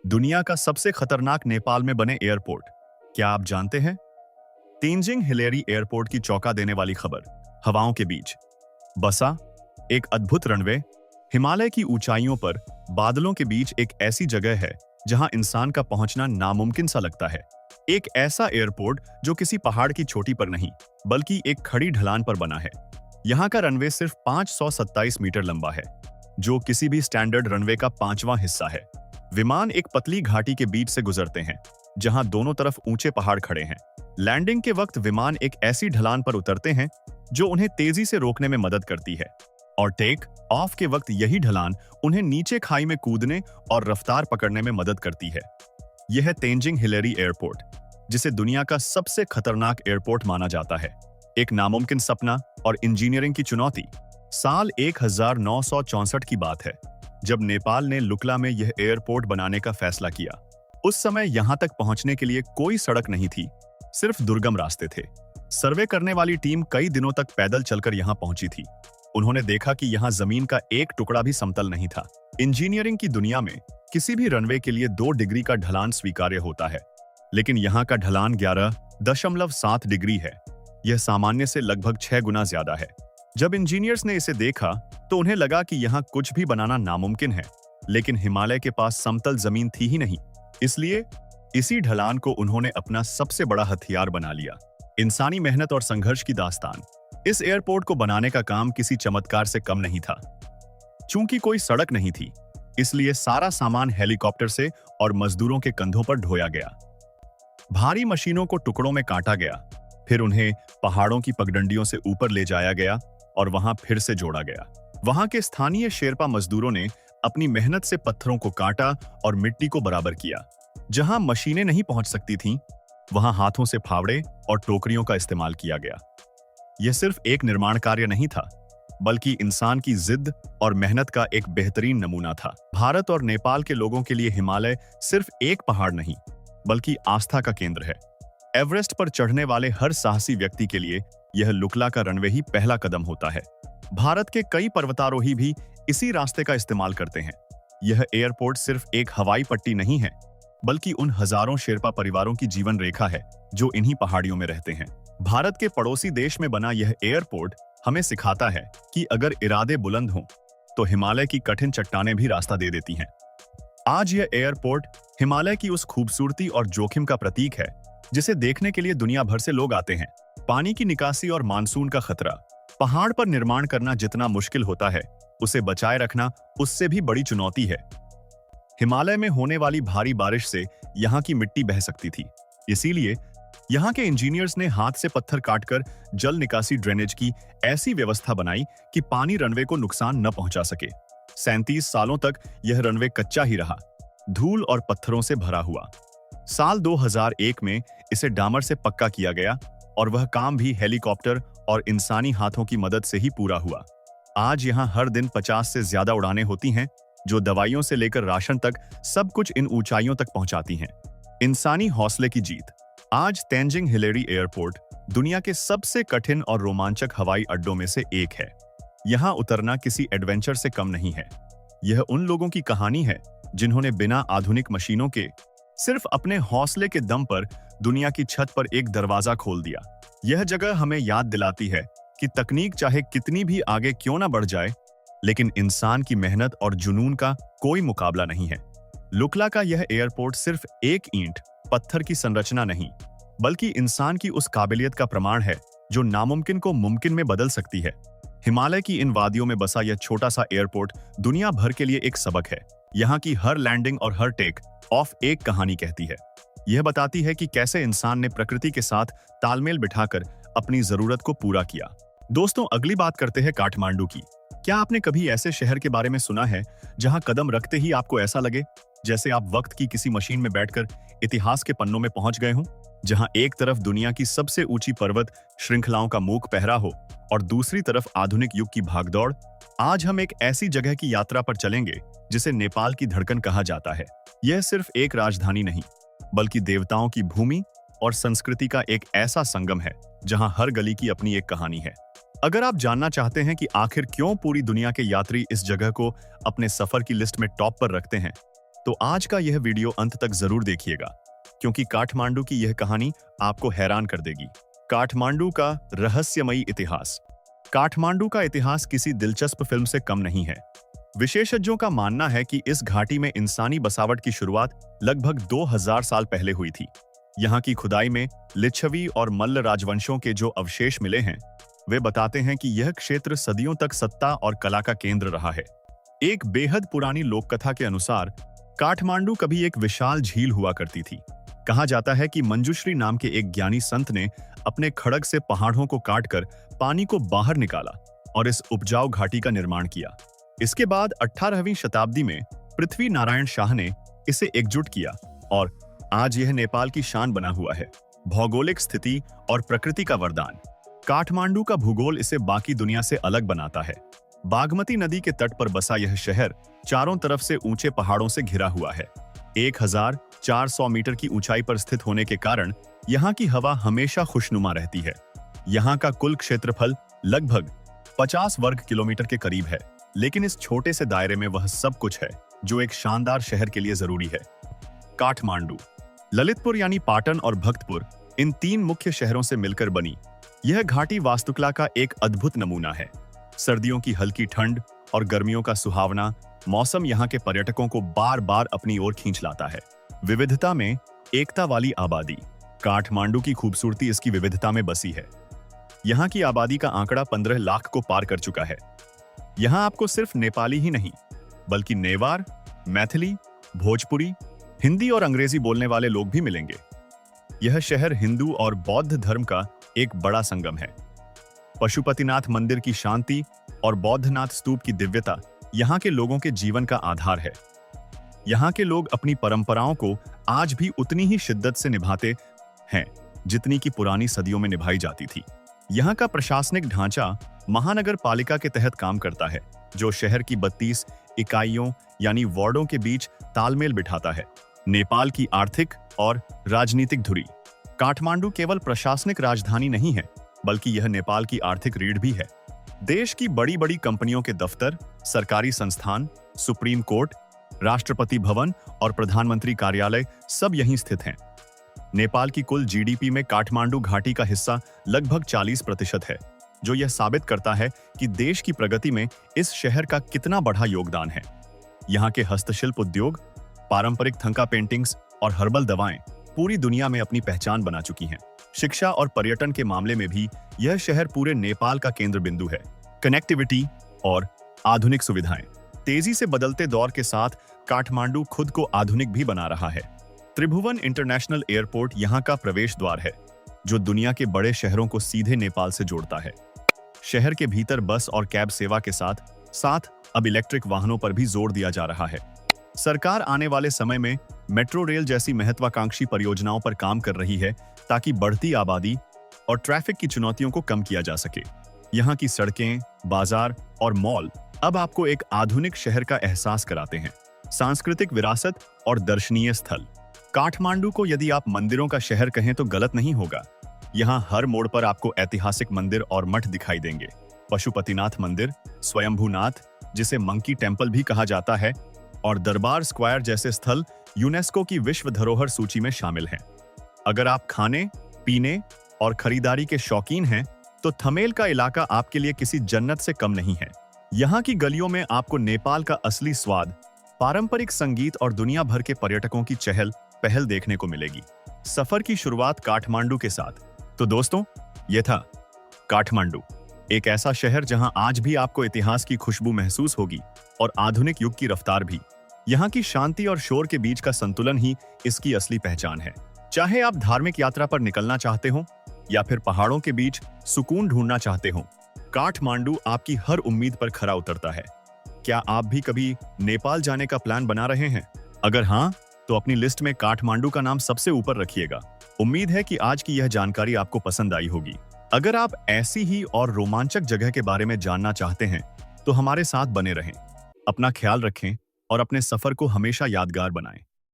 दुनिया का सबसे खतरनाक नेपाल में बने एयरपोर्ट। क्या आप जानते हैं? तेंजिंग हिलेरी एयरपोर्ट की चौंका देने वाली खबर। हवाओं के बीच बसा एक अद्भुत रनवे। हिमालय की ऊंचाइयों पर बादलों के बीच एक ऐसी जगह है जहां इंसान का पहुंचना नामुमकिन सा लगता है। एक ऐसा एयरपोर्ट जो किसी पहाड़ की चोटी पर नहीं बल्कि एक खड़ी ढलान पर बना है। यहाँ का रनवे सिर्फ 527 मीटर लंबा है, जो किसी भी स्टैंडर्ड रनवे का 5वां हिस्सा है। विमान एक पतली घाटी के बीच से गुजरते हैं जहां दोनों तरफ ऊंचे पहाड़ खड़े हैं। लैंडिंग के वक्त विमान एक ऐसी ढलान पर उतरते हैं जो उन्हें तेजी से रोकने में मदद करती है, और टेक ऑफ के वक्त यही ढलान उन्हें नीचे खाई में कूदने और रफ्तार पकड़ने में मदद करती है। यह है तेंजिंग हिलेरी एयरपोर्ट, जिसे दुनिया का सबसे खतरनाक एयरपोर्ट माना जाता है। एक नामुमकिन सपना और इंजीनियरिंग की चुनौती। साल 1964 की बात है जब नेपाल ने लुकला में यह एयरपोर्ट बनाने का फैसला किया। उस समय यहां तक पहुंचने के लिए कोई सड़क नहीं थी, सिर्फ दुर्गम रास्ते थे। सर्वे करने वाली टीम कई दिनों तक पैदल चलकर यहां पहुंची थी। उन्होंने देखा कि यहां जमीन का एक टुकड़ा भी समतल नहीं था। इंजीनियरिंग की दुनिया में किसी भी रनवे के लिए 2 डिग्री का ढलान स्वीकार्य होता है, लेकिन यहाँ का ढलान 11.7 डिग्री है। यह सामान्य से लगभग 6 गुना ज्यादा है। जब इंजीनियर्स ने इसे देखा तो उन्हें लगा कि यहाँ कुछ भी बनाना नामुमकिन है, लेकिन हिमालय के पास समतल जमीन थी ही नहीं। इसलिए इसी ढलान को उन्होंने अपना सबसे बड़ा हथियार बना लिया। इंसानी मेहनत और संघर्ष की दास्तान। इस एयरपोर्ट को बनाने का काम किसी चमत्कार से कम नहीं था। चूंकि कोई सड़क नहीं थी, इसलिए सारा सामान हेलीकॉप्टर से और मजदूरों के कंधों पर ढोया गया। भारी मशीनों को टुकड़ों में काटा गया, फिर उन्हें पहाड़ों की पगडंडियों से ऊपर ले जाया गया और वहां फिर से जोड़ा गया। वहां के स्थानीय शेरपा मजदूरों ने अपनी मेहनत से पत्थरों को काटा और मिट्टी को बराबर किया। जहां मशीनें नहीं पहुंच सकती थीं, वहां हाथों से फावड़े और टोकरियों का इस्तेमाल किया गया। यह सिर्फ एक निर्माण कार्य नहीं था, बल्कि इंसान की जिद और मेहनत का एक बेहतरीन नमूना था। भारत और नेपाल के लोगों के लिए हिमालय सिर्फ एक पहाड़ नहीं, बल्कि आस्था का केंद्र है। एवरेस्ट पर चढ़ने वाले हर साहसी व्यक्ति के लिए यह लुकला का रनवे ही पहला कदम होता है। भारत के कई पर्वतारोही भी इसी रास्ते का इस्तेमाल करते हैं। यह एयरपोर्ट सिर्फ एक हवाई पट्टी नहीं है, बल्कि उन हजारों शेरपा परिवारों की जीवन रेखा है जो इन्हीं पहाड़ियों में रहते हैं। भारत के पड़ोसी देश में बना यह एयरपोर्ट हमें सिखाता है कि अगर इरादे बुलंद हों, तो हिमालय की कठिन चट्टानें भी रास्ता दे देती हैं। आज यह एयरपोर्ट हिमालय की उस खूबसूरती और जोखिम का प्रतीक है जिसे देखने के लिए दुनिया भर से लोग आते हैं। पानी की निकासी और मानसून का खतरा। पहाड़ पर निर्माण करना जितना मुश्किल होता है, उसे बचाए रखना उससे भी बड़ी चुनौती है। हिमालय में होने वाली भारी बारिश से यहाँ की मिट्टी बह सकती थी, इसीलिए यहाँ के इंजीनियर्स ने हाथ से पत्थर काटकर जल निकासी ड्रेनेज की ऐसी व्यवस्था बनाई कि पानी रनवे को नुकसान न पहुंचा सके। 37 सालों तक यह रनवे कच्चा ही रहा, धूल और पत्थरों से भरा हुआ। साल 2001 में इसे डामर से पक्का किया गया, और वह काम भी हेलीकॉप्टर और इंसानी हाथों की मदद से ही पूरा हुआ। आज यहाँ हर दिन 50 से ज्यादा उड़ानें होती हैं, जो दवाइयों से लेकर राशन तक सब कुछ इन ऊंचाइयों तक पहुंचाती हैं। इंसानी हौसले की जीत। आज तेंजिंग हिलेरी एयरपोर्ट दुनिया के सबसे कठिन और रोमांचक हवाई अड्डों में से एक है। यहाँ उतरना किसी एडवेंचर से कम नहीं है। यह उन लोगों की कहानी है जिन्होंने बिना आधुनिक मशीनों के सिर्फ अपने हौसले के दम पर दुनिया की छत पर एक दरवाजा खोल दिया। यह जगह हमें याद दिलाती है कि तकनीक चाहे कितनी भी आगे क्यों ना बढ़ जाए, लेकिन इंसान की मेहनत और जुनून का कोई मुकाबला नहीं है। लुकला का यह एयरपोर्ट सिर्फ एक ईंट पत्थर की संरचना नहीं, बल्कि इंसान की उस काबिलियत का प्रमाण है जो नामुमकिन को मुमकिन में बदल सकती है। हिमालय की इन वादियों में बसा यह छोटा सा एयरपोर्ट दुनिया भर के लिए एक सबक है। यहाँ की हर लैंडिंग और हर टेक ऑफ एक कहानी कहती है। यह बताती है कि कैसे इंसान ने प्रकृति के साथ तालमेल बिठाकर अपनी जरूरत को पूरा किया। दोस्तों, अगली बात करते हैं काठमांडू की। क्या आपने कभी ऐसे शहर के बारे में सुना है जहां कदम रखते ही आपको ऐसा लगे जैसे आप वक्त की किसी मशीन में बैठकर इतिहास के पन्नों में पहुंच गए हों? जहां एक तरफ दुनिया की सबसे ऊंची पर्वत श्रृंखलाओं का मूक पहरा हो और दूसरी तरफ आधुनिक युग की भागदौड़। आज हम एक ऐसी जगह की यात्रा पर चलेंगे जिसे नेपाल की धड़कन कहा जाता है। यह सिर्फ एक राजधानी नहीं, बल्कि देवताओं की भूमि और संस्कृति का एक ऐसा संगम है जहां हर गली की अपनी एक कहानी है। अगर आप जानना चाहते हैं कि आखिर क्यों पूरी दुनिया के यात्री इस जगह को अपने सफर की लिस्ट में टॉप पर रखते हैं, तो आज का यह वीडियो अंत तक जरूर देखिएगा, क्योंकि काठमांडू की यह कहानी आपको हैरान कर देगी। काठमांडू का रहस्यमयी इतिहास। काठमांडू का इतिहास किसी दिलचस्प फिल्म से कम नहीं है। विशेषज्ञों का मानना है कि इस घाटी में इंसानी बसावट की शुरुआत लगभग 2000 साल पहले हुई थी। यहाँ की खुदाई में लिच्छवी और मल्ल राजवंशों के जो अवशेष मिले हैं, वे बताते हैं कि यह क्षेत्र सदियों तक सत्ता और कला का केंद्र रहा है। एक बेहद पुरानी लोककथा के अनुसार काठमांडू कभी एक विशाल झील हुआ करती थी। कहा जाता है कि मंजूश्री नाम के एक ज्ञानी संत ने अपने खड़ग से पहाड़ों को काटकर पानी को बाहर निकाला और इस उपजाऊ घाटी का निर्माण किया। इसके बाद 18वीं शताब्दी में पृथ्वी नारायण शाह ने इसे एकजुट किया और आज यह नेपाल की शान बना हुआ है। भौगोलिक स्थिति और प्रकृति का वरदान। काठमांडू का भूगोल इसे बाकी दुनिया से अलग बनाता है। बागमती नदी के तट पर बसा यह शहर चारों तरफ से ऊंचे पहाड़ों से घिरा हुआ है। 1400 मीटर की ऊंचाई पर स्थित होने के कारण यहाँ की हवा हमेशा खुशनुमा रहती है। यहाँ का कुल क्षेत्रफल लगभग 50 वर्ग किलोमीटर के करीब है, लेकिन इस छोटे से दायरे में वह सब कुछ है जो एक शानदार शहर के लिए जरूरी है। काठमांडू, ललितपुर यानी पाटन और भक्तपुर, इन 3 मुख्य शहरों से मिलकर बनी यह घाटी वास्तुकला का एक अद्भुत नमूना है। सर्दियों की हल्की ठंड और गर्मियों का सुहावना मौसम यहाँ के पर्यटकों को बार बार अपनी ओर खींच लाता है। विविधता में एकता वाली आबादी। काठमांडू की खूबसूरती इसकी विविधता में बसी है। यहाँ की आबादी का आंकड़ा 15 लाख को पार कर चुका है। यहाँ आपको सिर्फ नेपाली ही नहीं, बल्कि नेवार, मैथिली, भोजपुरी, हिंदी और अंग्रेजी बोलने वाले लोग भी मिलेंगे। यह शहर हिंदू और बौद्ध धर्म का एक बड़ा संगम है। पशुपतिनाथ मंदिर की शांति और बौद्धनाथ स्तूप की दिव्यता यहाँ के लोगों के जीवन का आधार है। यहाँ के लोग अपनी परंपराओं को आज भी उतनी ही शिद्दत से निभाते हैं जितनी कि पुरानी सदियों में निभाई जाती थी। यहाँ का प्रशासनिक ढांचा महानगर पालिका के तहत काम करता है, जो शहर की 32 इकाइयों यानी वार्डों के बीच तालमेल बिठाता है। नेपाल की आर्थिक और राजनीतिक धुरी। काठमांडू केवल प्रशासनिक राजधानी नहीं है, बल्कि यह नेपाल की आर्थिक रीढ़ भी है। देश की बड़ी बड़ी कंपनियों के दफ्तर, सरकारी संस्थान, सुप्रीम कोर्ट, राष्ट्रपति भवन और प्रधानमंत्री कार्यालय सब यहीं स्थित हैं। नेपाल की कुल जीडीपी में काठमांडू घाटी का हिस्सा लगभग 40% है, जो यह साबित करता है कि देश की प्रगति में इस शहर का कितना बड़ा योगदान है। यहाँ के हस्तशिल्प उद्योग, पारंपरिक थंका पेंटिंग्स और हर्बल दवाएं पूरी दुनिया में अपनी पहचान बना चुकी हैं। शिक्षा और पर्यटन के मामले में भी यह शहर पूरे नेपाल का केंद्र बिंदु है। कनेक्टिविटी और आधुनिक सुविधाएं। तेजी से बदलते दौर के साथ काठमांडू खुद को आधुनिक भी बना रहा है। त्रिभुवन इंटरनेशनल एयरपोर्ट यहाँ का प्रवेश द्वार है, जो दुनिया के बड़े शहरों को सीधे नेपाल से जोड़ता है। शहर के भीतर बस और कैब सेवा के साथ साथ अब इलेक्ट्रिक वाहनों पर भी जोर दिया जा रहा है। सरकार आने वाले समय में मेट्रो रेल जैसी महत्वाकांक्षी परियोजनाओं पर काम कर रही है, ताकि बढ़ती आबादी और ट्रैफिक की चुनौतियों को कम किया जा सके। यहाँ की सड़कें, बाजार और मॉल अब आपको एक आधुनिक शहर का एहसास कराते हैं। सांस्कृतिक विरासत और दर्शनीय स्थल। काठमांडू को यदि आप मंदिरों का शहर कहें तो गलत नहीं होगा। यहाँ हर मोड़ पर आपको ऐतिहासिक मंदिर और मठ दिखाई देंगे। पशुपतिनाथ मंदिर, स्वयंभूनाथ जिसे मंकी टेम्पल भी कहा जाता है, और दरबार स्क्वायर जैसे स्थल यूनेस्को की विश्व धरोहर सूची में शामिल हैं। अगर आप खाने, पीने और खरीदारी के शौकीन हैं, तो थमेल का इलाका आपके लिए किसी जन्नत से कम नहीं है। यहाँ की गलियों में आपको नेपाल का असली स्वाद, पारंपरिक संगीत और दुनिया भर के पर्यटकों की चहल पहल देखने को मिलेगी। सफर की शुरुआत काठमांडू के साथ। तो दोस्तों, यह था काठमांडू, एक ऐसा शहर जहां आज भी आपको इतिहास की खुशबू महसूस होगी और आधुनिक युग की रफ्तार भी। यहाँ की शांति और शोर के बीच का संतुलन ही इसकी असली पहचान है। चाहे आप धार्मिक यात्रा पर निकलना चाहते हो या फिर पहाड़ों के बीच सुकून ढूंढना चाहते हो, काठमांडू आपकी हर उम्मीद पर खरा उतरता है। क्या आप भी कभी नेपाल जाने का प्लान बना रहे हैं? अगर हाँ, तो अपनी लिस्ट में काठमांडू का नाम सबसे ऊपर रखिएगा। उम्मीद है कि आज की यह जानकारी आपको पसंद आई होगी। अगर आप ऐसी ही और रोमांचक जगह के बारे में जानना चाहते हैं, तो हमारे साथ बने रहें। अपना ख्याल रखें और अपने सफर को हमेशा यादगार बनाएं।